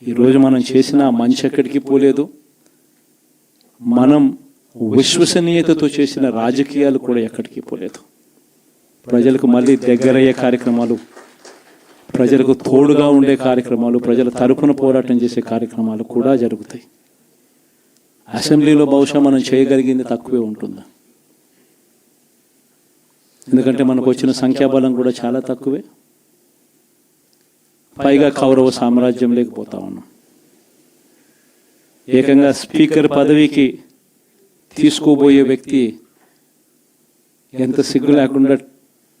ఈరోజు మనం చేసిన మంచి ఎక్కడికి పోలేదు. మనం విశ్వసనీయతతో చేసిన రాజకీయాలు కూడా ఎక్కడికి పోలేదు. ప్రజలకు మళ్ళీ దగ్గరయ్యే కార్యక్రమాలు, ప్రజలకు తోడుగా ఉండే కార్యక్రమాలు, ప్రజల తరపున పోరాటం చేసే కార్యక్రమాలు కూడా జరుగుతాయి. అసెంబ్లీలో బహుశా మనం చేయగలిగింది తక్కువే ఉంటుంది. ఎందుకంటే మనకు వచ్చిన సంఖ్యాబలం కూడా చాలా తక్కువే. పైగా కౌరవ సామ్రాజ్యం లేకపోతా ఉన్నాం. ఏకంగా స్పీకర్ పదవికి తీసుకోబోయే వ్యక్తి ఎంత సిగ్గు లేకుండా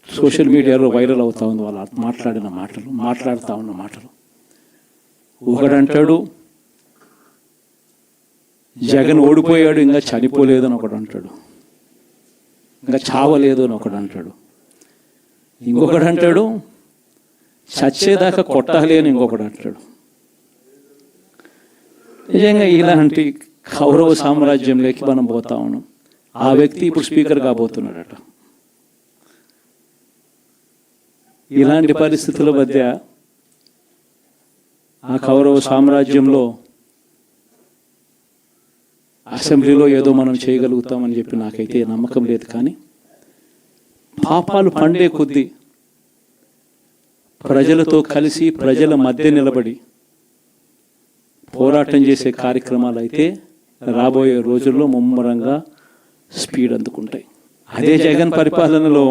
సోషల్ మీడియాలో వైరల్ అవుతా ఉంది. వాళ్ళు మాట్లాడుతూ ఉన్న మాటలు. ఒకడంటాడు జగన్ ఓడిపోయాడు, ఇంకా చనిపోలేదు అని ఒకడు అంటాడు. ఇంకా చావలేదు అని ఒకడు అంటాడు. ఇంకొకడు అంటాడు చచ్చేదాకా కొట్టాలి అని ఇంకొకడు అంటాడు. నిజంగా ఇలాంటి కౌరవ సామ్రాజ్యంలోకి మనం పోతా ఉన్నాం. ఆ వ్యక్తి ఇప్పుడు స్పీకర్ కాబోతున్నాడట. ఇలాంటి పరిస్థితుల మధ్య ఆ కౌరవ సామ్రాజ్యంలో అసెంబ్లీలో ఏదో మనం చేయగలుగుతామని చెప్పి నాకైతే నమ్మకం లేదు. కానీ పాపాలు పండే కొద్దీ ప్రజలతో కలిసి ప్రజల మధ్య నిలబడి పోరాటం చేసే కార్యక్రమాలు అయితే రాబోయే రోజుల్లో ముమ్మరంగా స్పీడ్ అందుకుంటాయి. అదే జగన్ పరిపాలనలో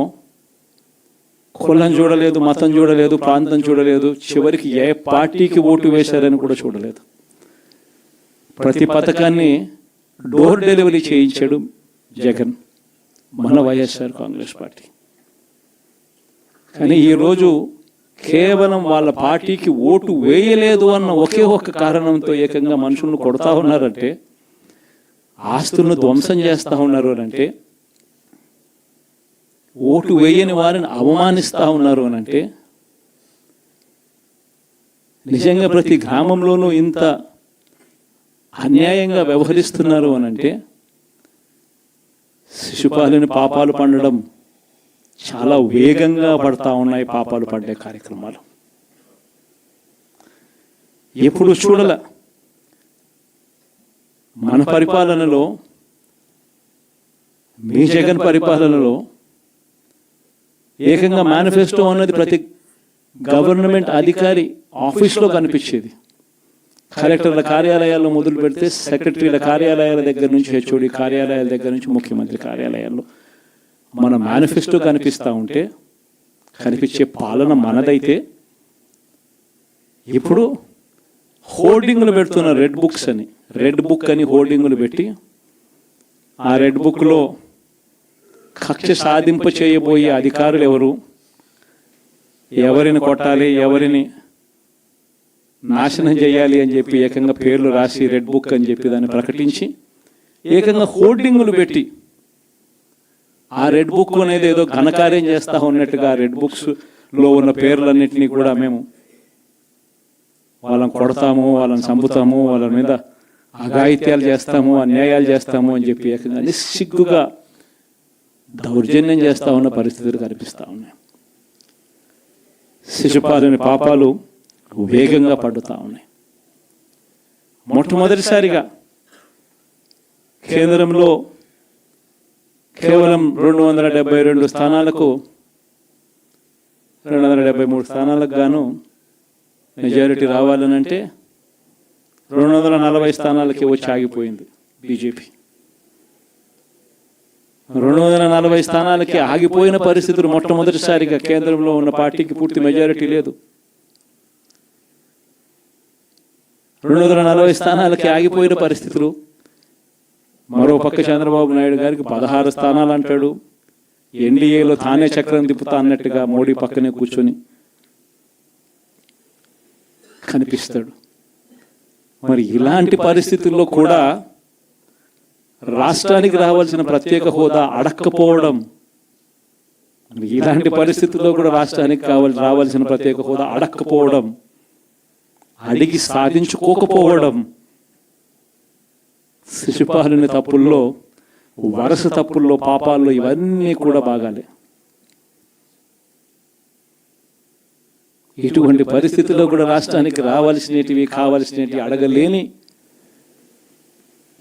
కులం చూడలేదు, మతం చూడలేదు, ప్రాంతం చూడలేదు, చివరికి ఏ పార్టీకి ఓటు వేశారని కూడా చూడలేదు. ప్రతి పథకాన్ని డోర్ డెలివరీ చేయించాడు జగన్, మన వైఎస్ఆర్ కాంగ్రెస్ పార్టీ. కానీ ఈరోజు కేవలం వాళ్ళ పార్టీకి ఓటు వేయలేదు అన్న ఒకే ఒక్క కారణంతో ఏకంగా మనుషులను కొడతా ఉన్నారంటే, ఆస్తులను ధ్వంసం చేస్తూ ఉన్నారు అంటే, ఓటు వేయని వారిని అవమానిస్తూ ఉన్నారు అనంటే, నిజంగా ప్రతి గ్రామంలోనూ ఇంత అన్యాయంగా వ్యవహరిస్తున్నారు అనంటే, శిశుపాలుని పాపాలు పండడం చాలా వేగంగా పడతా ఉన్నాయి. పాపాలు పడ్డే కార్యక్రమాలు ఎప్పుడు చూడాల. మన పరిపాలనలో, మీ జగన్ పరిపాలనలో ఏకంగా మేనిఫెస్టో అన్నది ప్రతి గవర్నమెంట్ అధికారి ఆఫీస్లో కనిపించేది. కలెక్టర్ల కార్యాలయాల్లో మొదలు పెడితే సెక్రటరీల కార్యాలయాల దగ్గర నుంచి, హెచ్ఓడి కార్యాలయాల దగ్గర నుంచి ముఖ్యమంత్రి కార్యాలయాల్లో మన మేనిఫెస్టో కనిపిస్తూ ఉంటే, కనిపించే పాలన మనదైతే, ఇప్పుడు హోర్డింగ్లు పెడుతున్న రెడ్ బుక్ అని హోర్డింగ్లు పెట్టి, ఆ రెడ్ బుక్లో కక్ష సాధింప చేయబోయే అధికారులు ఎవరు, ఎవరిని కొట్టాలి, ఎవరిని నాశనం చేయాలి అని చెప్పి ఏకంగా పేర్లు రాసి రెడ్ బుక్ అని చెప్పి దాన్ని ప్రకటించి ఏకంగా హోర్డింగులు పెట్టి, ఆ రెడ్ బుక్ అనేది ఏదో ఘనకార్యం చేస్తూ ఉన్నట్టుగా రెడ్ బుక్స్లో ఉన్న పేర్లన్నింటినీ కూడా మేము వాళ్ళని కొడతాము, వాళ్ళని చంపుతాము, వాళ్ళ మీద అఘాయిత్యాలు చేస్తాము, అన్యాయాలు చేస్తాము అని చెప్పి ఏకంగా నిస్సిగ్గుగా దౌర్జన్యం చేస్తూ ఉన్న పరిస్థితులు కనిపిస్తూ ఉన్నాయి. శిశుపాలుని పాపాలు వేగంగా పడుతూ ఉన్నాయి. మొట్టమొదటిసారిగా కేంద్రంలో కేవలం 272 స్థానాలకు 273 స్థానాలకు గాను మెజారిటీ రావాలనంటే 240 స్థానాలకి వచ్చి ఆగిపోయింది బీజేపీ. 240 స్థానాలకి ఆగిపోయిన పరిస్థితులు మొట్టమొదటిసారిగా కేంద్రంలో ఉన్న పార్టీకి పూర్తి మెజారిటీ లేదు. 240 స్థానాలకి ఆగిపోయిన పరిస్థితులు. మరో పక్క చంద్రబాబు నాయుడు గారికి 16 స్థానాలు అంటాడు. ఎన్డీఏలో తానే చక్రం తిప్పుతా అన్నట్టుగా మోడీ పక్కనే కూర్చొని కనిపిస్తాడు. మరి ఇలాంటి పరిస్థితుల్లో కూడా రాష్ట్రానికి రావాల్సిన ప్రత్యేక హోదా అడక్కపోవడం, ఇలాంటి పరిస్థితుల్లో కూడా రాష్ట్రానికి రావాల్సిన ప్రత్యేక హోదా అడక్కపోవడం, అడిగి సాధించుకోకపోవడం, శిశుపాలుని తప్పుల్లో, వరుస తప్పుల్లో, పాపాల్లో ఇవన్నీ కూడా బాగాలే. ఇటువంటి పరిస్థితుల్లో కూడా రాష్ట్రానికి రావాల్సినవి కావాల్సినవి అడగలేని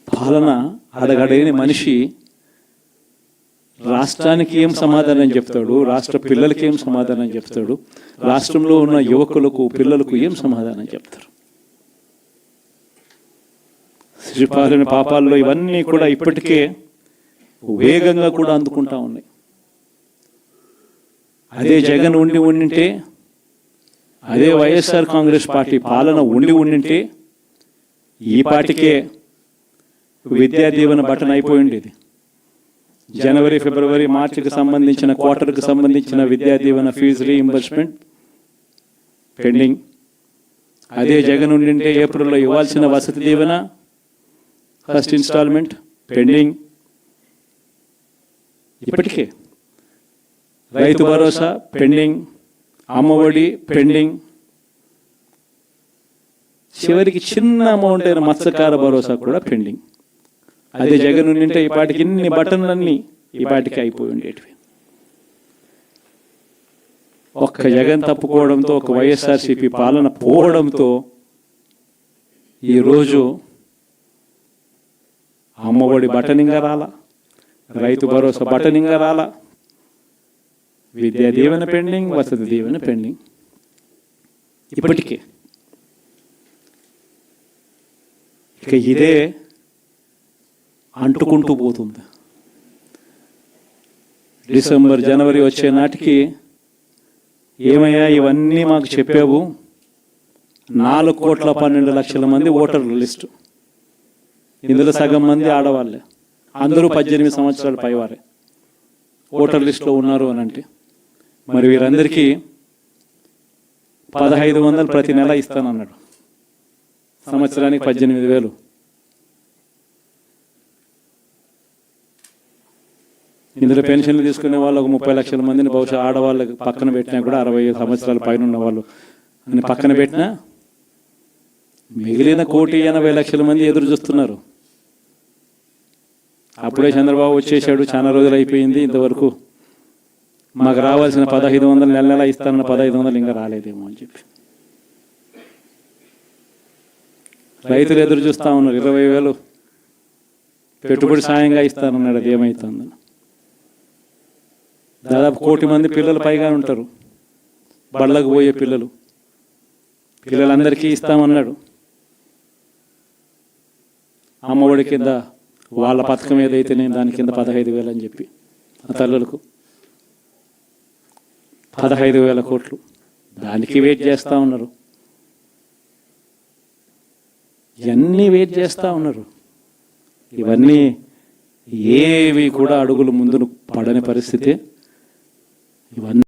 పాలన, అడగలేని మనిషి రాష్ట్రానికి ఏం సమాధానం చెప్తాడు, రాష్ట్ర పిల్లలకి ఏం సమాధానం చెప్తాడు, రాష్ట్రంలో ఉన్న యువకులకు పిల్లలకు ఏం సమాధానం చెప్తారు? శ్రీపాలన పాపాల్లో ఇవన్నీ కూడా ఇప్పటికే వేగంగా కూడా అందుకుంటా ఉన్నాయి. అదే జగన్ ఉండింటే, అదే వైఎస్ఆర్ కాంగ్రెస్ పార్టీ పాలన ఉండింటే ఈ పాటికే విద్యా దీవెన బటన్ అయిపోయి ఉండేది. జనవరి, ఫిబ్రవరి, మార్చికి సంబంధించిన క్వార్టర్కి సంబంధించిన Vidya Deevena fee reimbursement pending. అదే జగన్ ఉండింటే ఏప్రిల్లో ఇవ్వాల్సిన Vasathi Deevena first instalment pending. ఇప్పటికే రైతు భరోసా పెండింగ్, అమ్మఒడి పెండింగ్, చివరికి చిన్న అమౌంట్ అయిన మత్స్యకార భరోసా కూడా పెండింగ్. అదే జగన్ ఉండింటే ఈ పాటికి ఇన్ని బటన్లన్నీ ఈ పాటికి అయిపోయి ఉండేటివి. ఒక్క జగన్ తప్పుకోవడంతో, ఒక వైఎస్ఆర్సీపీ పాలన పోవడంతో ఈరోజు అమ్మఒడి బటనింగా రాలా, రైతు భరోసా బటనింగా రాలా, విద్యా దీవెన పెండింగ్, వసతి దీవెన పెండింగ్. ఇప్పటికే ఇక ఇదే అంటుకుంటూ పోతుంది. డిసెంబర్, జనవరి వచ్చే నాటికి ఏమయ్యా ఇవన్నీ మాకు చెప్పావు, 4,12,00,000 మంది ఓటర్ల లిస్టు, ఇందులో సగం మంది ఆడవాళ్ళే, అందరూ 18 సంవత్సరాల పైవారే ఓటర్ లిస్టులో ఉన్నారు అని అంటే, మరి వీరందరికీ 1,500 ప్రతి నెల ఇస్తానన్నాడు, సంవత్సరానికి 18,000. ఇందులో పెన్షన్లు తీసుకునే వాళ్ళు ఒక 30 లక్షల మందిని బహుశా ఆడవాళ్ళకి పక్కన పెట్టినా కూడా 60 సంవత్సరాల పైన ఉన్న వాళ్ళు అని పక్కన పెట్టినా మిగిలిన 1,80,00,000 మంది ఎదురు చూస్తున్నారు. అప్పుడే చంద్రబాబు వచ్చేసాడు, చాలా రోజులు అయిపోయింది, ఇంతవరకు మాకు రావాల్సిన 1,500 నెల నెల ఇస్తానన్న 1,500 ఇంకా రాలేదేమో అని చెప్పి రైతులు ఎదురు చూస్తూ ఉన్నారు. 20,000 పెట్టుబడి సాయంగా ఇస్తానన్నాడు, అది ఏమవుతుందని. దాదాపు 1,000,000 మంది పిల్లలు పైగా ఉంటారు, బళ్ళకు పోయే పిల్లలందరికీ ఇస్తామన్నాడు. అమ్మఒడి కింద వాళ్ళ పథకం ఏదైతే నేను దాని కింద 15,000 అని చెప్పి ఆ తల్లులకు 15,000 కోట్లు, దానికి వెయిట్ చేస్తూ ఉన్నారు. ఇవన్నీ వెయిట్ చేస్తూ ఉన్నారు. ఇవన్నీ ఏవి కూడా అడుగులు ముందును పడని పరిస్థితి. ఇవన్నీ